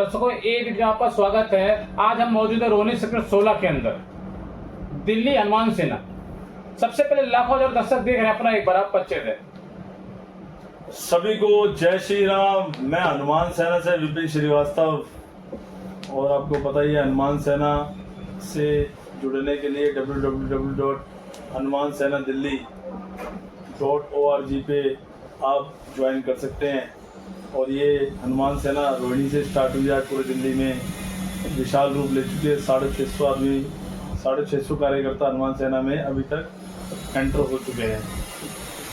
दर्शकों, एक दिन आपका स्वागत है। आज हम मौजूद है रोहिणी सेक्टर 16 के अंदर, दिल्ली हनुमान सेना। सबसे पहले लाखों हजार दर्शक देख रहे हैं, अपना एक बार आप परिचय दें। सभी को जय श्री राम। मैं हनुमान सेना से विपिन श्रीवास्तव, और आपको पता ही है हनुमान सेना से जुड़ने के लिए www.hanumansenadilli.org पे आप ज्वाइन कर सकते हैं। और ये हनुमान सेना रोहिणी से स्टार्ट हुई है, पूरे दिल्ली में विशाल रूप ले चुके हैं। 650 आदमी, 650 कार्यकर्ता हनुमान सेना में अभी तक एंटर हो चुके हैं।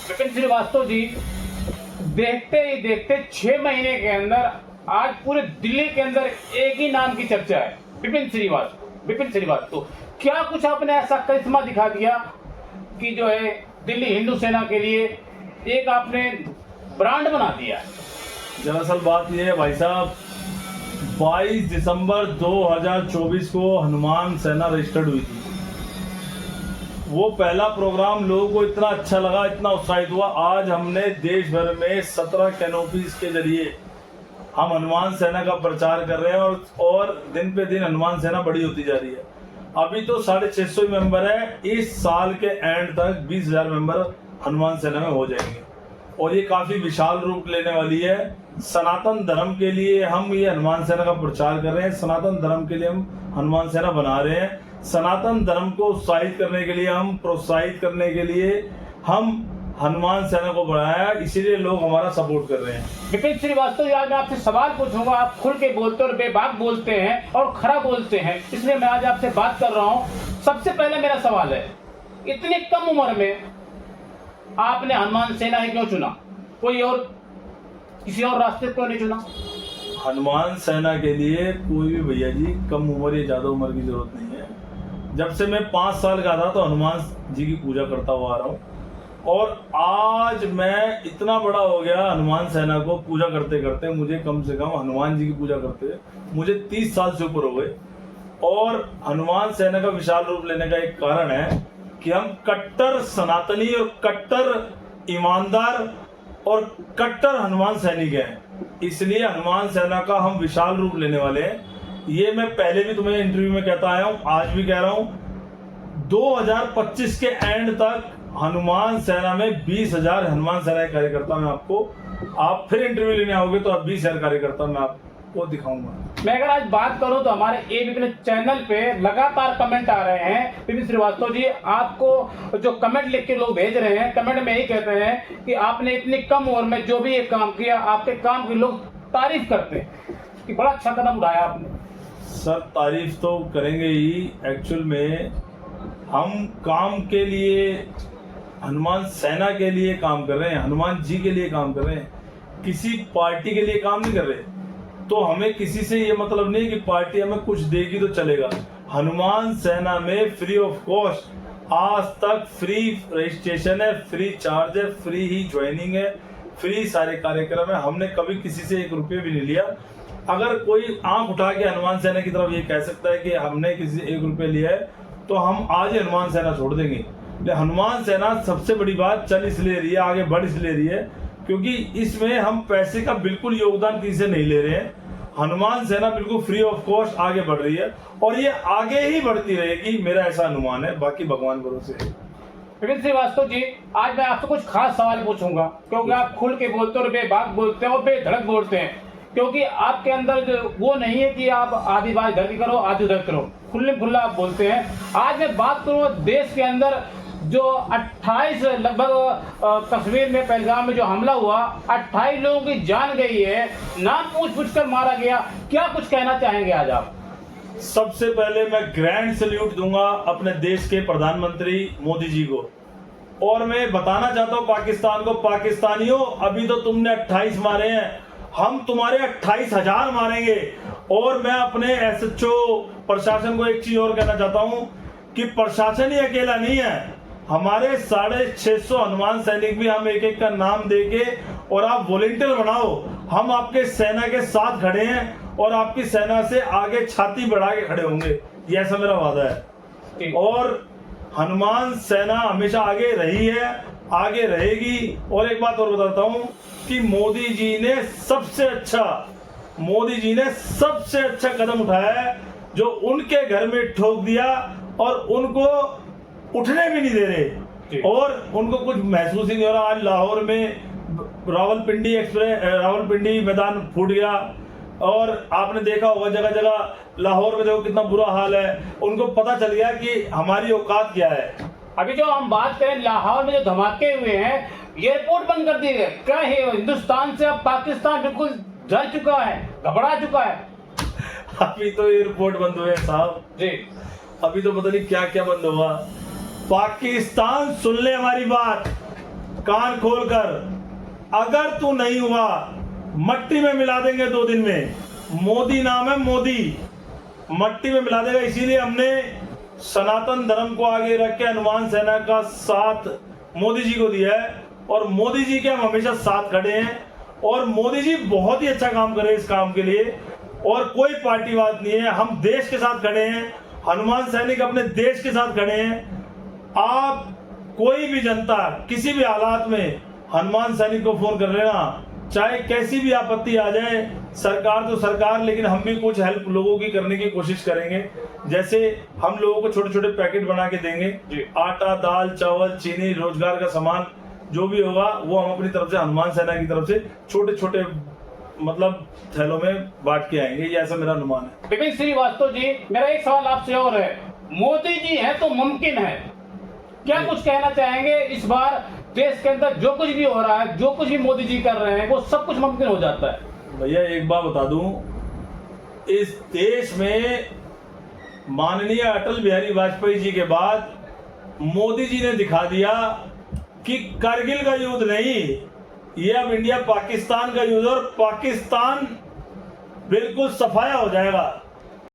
विपिन श्रीवास्तव जी, देखते ही देखते 6 महीने के अंदर आज पूरे दिल्ली के अंदर एक ही नाम की चर्चा है, विपिन श्रीवास्तव। विपिन श्रीवास्तव, क्या कुछ आपने ऐसा करिश्मा दिखा दिया कि जो है दिल्ली हिंदू सेना के लिए एक आपने ब्रांड बना दिया? दरअसल बात यह है भाई साहब, 22 दिसंबर 2024 को हनुमान सेना रजिस्टर्ड हुई थी। वो पहला प्रोग्राम लोगों को इतना अच्छा लगा, इतना उत्साहित हुआ। आज हमने देश भर में 17 कैनोपीज के जरिए हम हनुमान सेना का प्रचार कर रहे हैं, और दिन पे दिन हनुमान सेना बड़ी होती जा रही है। अभी तो 650 मेंबर है, इस साल के एंड तक 20,000 मेंबर हनुमान सेना में हो जाएंगे, और ये काफी विशाल रूप लेने वाली है। सनातन धर्म के लिए हम ये हनुमान सेना का प्रचार कर रहे हैं, सनातन धर्म के लिए हम हनुमान सेना बना रहे हैं। सनातन धर्म को उत्साहित करने के लिए, हम प्रोत्साहित करने के लिए हम हनुमान सेना को बढ़ाया, इसीलिए लोग हमारा सपोर्ट कर रहे हैं। विपिन श्रीवास्तव, आज मैं आपसे सवाल पूछूंगा। आप खुल के बोलते और बेबाक बोलते हैं और खरा बोलते हैं, इसलिए मैं आज आपसे बात कर रहा हूं। सबसे पहले मेरा सवाल है, इतनी कम उम्र में आपने हनुमान सेना ही क्यों चुना? कोई और किसी और रास्ते क्यों नहीं चुना? हनुमान सेना के लिए कोई भी भैया जी कम उम्र या ज्यादा उम्र की जरूरत नहीं है। जब से मैं 5 साल का था तो हनुमान जी की पूजा करता हुआ आ रहा हूँ, और आज मैं इतना बड़ा हो गया हनुमान सेना को पूजा करते करते। मुझे कम से कम हनुमान जी की पूजा करते मुझे 30 साल से ऊपर हो गए। और हनुमान सेना का विशाल रूप लेने का एक कारण है कि हम कट्टर सनातनी और कट्टर ईमानदार और कट्टर हनुमान सैनिक हैं, इसलिए हनुमान सेना का हम विशाल रूप लेने वाले हैं। ये मैं पहले भी तुम्हें इंटरव्यू में कहता आया हूं, आज भी कह रहा हूं। 2025 के एंड तक हनुमान सेना में 20,000 हनुमान सेना के कार्यकर्ता मैं आपको, आप फिर इंटरव्यू लेने आओगे तो अब 20,000 कार्यकर्ता मैं आपको दिखाऊंगा। मैं अगर आज बात करूं तो हमारे एबीपी चैनल पे लगातार कमेंट आ रहे हैं। विपिन श्रीवास्तव जी, आपको जो कमेंट लिख के लोग भेज रहे हैं, कमेंट में यही कहते हैं कि आपने इतनी कम उम्र में जो भी एक काम किया, आपके काम की लोग तारीफ करते हैं कि बड़ा अच्छा कदम उठाया आपने। सर, तारीफ तो करेंगे ही। एक्चुअल में हम काम के लिए, हनुमान सेना के लिए काम कर रहे हैं, हनुमान जी के लिए काम कर रहे हैं, किसी पार्टी के लिए काम नहीं कर रहे। तो हमें किसी से ये मतलब नहीं कि पार्टी हमें कुछ देगी तो चलेगा। हनुमान सेना में फ्री ऑफ कॉस्ट आज तक फ्री रजिस्ट्रेशन है, फ्री चार्ज है, फ्री ही ज्वाइनिंग है, फ्री सारे कार्यक्रम है। हमने कभी किसी से 1 रुपये भी नहीं लिया। अगर कोई आंख उठा के हनुमान सेना की तरफ ये कह सकता है कि हमने किसी से 1 रुपये लिया है, तो हम आज ही हनुमान सेना छोड़ देंगे। हनुमान सेना सबसे बड़ी बात चल इसलिए रही है, आगे बढ़ इसलिए रही है, क्योंकि इसमें हम पैसे का बिल्कुल योगदान किसी से नहीं ले रहे हैं। हनुमान सेना बिल्कुल फ्री ऑफ कॉस्ट आगे बढ़ रही है, और ये आगे ही बढ़ती रहेगी, मेरा ऐसा अनुमान है। बाकी भगवान भरोसे है। विपिन श्रीवास्तव जी, आज मैं आपसे कुछ खास सवाल पूछूंगा, क्योंकि आप खुल के बोलते और बेबाक बोलते हैं और बेधड़क बोलते हैं। क्योंकि आपके अंदर वो नहीं है कि आप आधी बात इधर की करो आधी उधर करो, खुले खुला आप बोलते हैं। आज मैं बात करूँ देश के अंदर जो 28 लगभग कश्मीर में पहलगाम में जो हमला हुआ, 28 लोगों की जान गई है, नाम पूछ कर मारा गया। क्या कुछ कहना चाहेंगे आज आप? सबसे पहले मैं ग्रैंड सल्यूट दूंगा अपने देश के प्रधानमंत्री मोदी जी को, और मैं बताना चाहता हूं पाकिस्तान को, पाकिस्तानियों अभी तो तुमने 28 मारे हैं, हम तुम्हारे 28,000 मारेंगे। और मैं अपने एसएचओ प्रशासन को एक चीज और कहना चाहता हूं कि प्रशासन ही अकेला नहीं है, हमारे 650 हनुमान सैनिक भी हम एक एक का नाम देके, और आप वॉलेंटियर बनाओ, हम आपके सेना के साथ खड़े हैं और आपकी सेना से आगे छाती बढ़ा के खड़े होंगे, ये ऐसा मेरा वादा है। और हनुमान सेना हमेशा आगे रही है, आगे रहेगी। और एक बात और बताता हूं कि मोदी जी ने सबसे अच्छा मोदी जी ने सबसे अच्छा कदम उठाया है, जो उनके घर में ठोक दिया और उनको उठने भी नहीं दे रहे और उनको कुछ महसूस ही नहीं हो रहा। आज लाहौर में रावलपिंडी मैदान फूट गया और आपने देखा होगा जगह जगह लाहौर में देखो कितना बुरा हाल है। उनको पता चल गया कि हमारी औकात क्या है। अभी जो हम बात करें लाहौर में जो धमाके हुए हैं, एयरपोर्ट बंद कर दिए गए। क्या है, हिंदुस्तान से अब पाकिस्तान बिल्कुल जल चुका है, घबरा चुका है। अभी तो एयरपोर्ट बंद हुए साहब जी, अभी तो पता नहीं क्या क्या बंद हुआ। पाकिस्तान सुन ले हमारी बात कान खोलकर, अगर तू नहीं हुआ मट्टी में मिला देंगे 2 दिन में। मोदी नाम है, मोदी मट्टी में मिला देगा। इसीलिए हमने सनातन धर्म को आगे रख के हनुमान सेना का साथ मोदी जी को दिया है और मोदी जी के हम हमेशा साथ खड़े हैं और मोदी जी बहुत ही अच्छा काम कर रहे हैं इस काम के लिए और कोई पार्टीवाद नहीं है। हम देश के साथ खड़े हैं, हनुमान सैनिक अपने देश के साथ खड़े हैं। आप कोई भी जनता किसी भी हालात में हनुमान सैनिक को फोन कर लेना, चाहे कैसी भी आपत्ति आ जाए। सरकार तो सरकार, लेकिन हम भी कुछ हेल्प लोगों की करने की कोशिश करेंगे। जैसे हम लोगों को छोटे छोटे पैकेट बना के देंगे, आटा, दाल, चावल, चीनी, रोजगार का सामान जो भी होगा वो हम अपनी तरफ से हनुमान सेना की तरफ से छोटे छोटे मतलब थैलों में बांट के आएंगे। ये ऐसा मेरा अनुमान है। विपिन श्रीवास्तव जी, मेरा एक सवाल आपसे और है। मोदी जी है तो मुमकिन है, क्या कुछ कहना चाहेंगे? इस बार देश के अंदर जो कुछ भी हो रहा है, जो कुछ भी मोदी जी कर रहे हैं, वो सब कुछ मुमकिन हो जाता है। भैया एक बात बता दूं, इस देश में माननीय अटल बिहारी वाजपेयी जी के बाद मोदी जी ने दिखा दिया कि कारगिल का युद्ध नहीं, ये अब इंडिया पाकिस्तान का युद्ध और पाकिस्तान बिल्कुल सफाया हो जाएगा।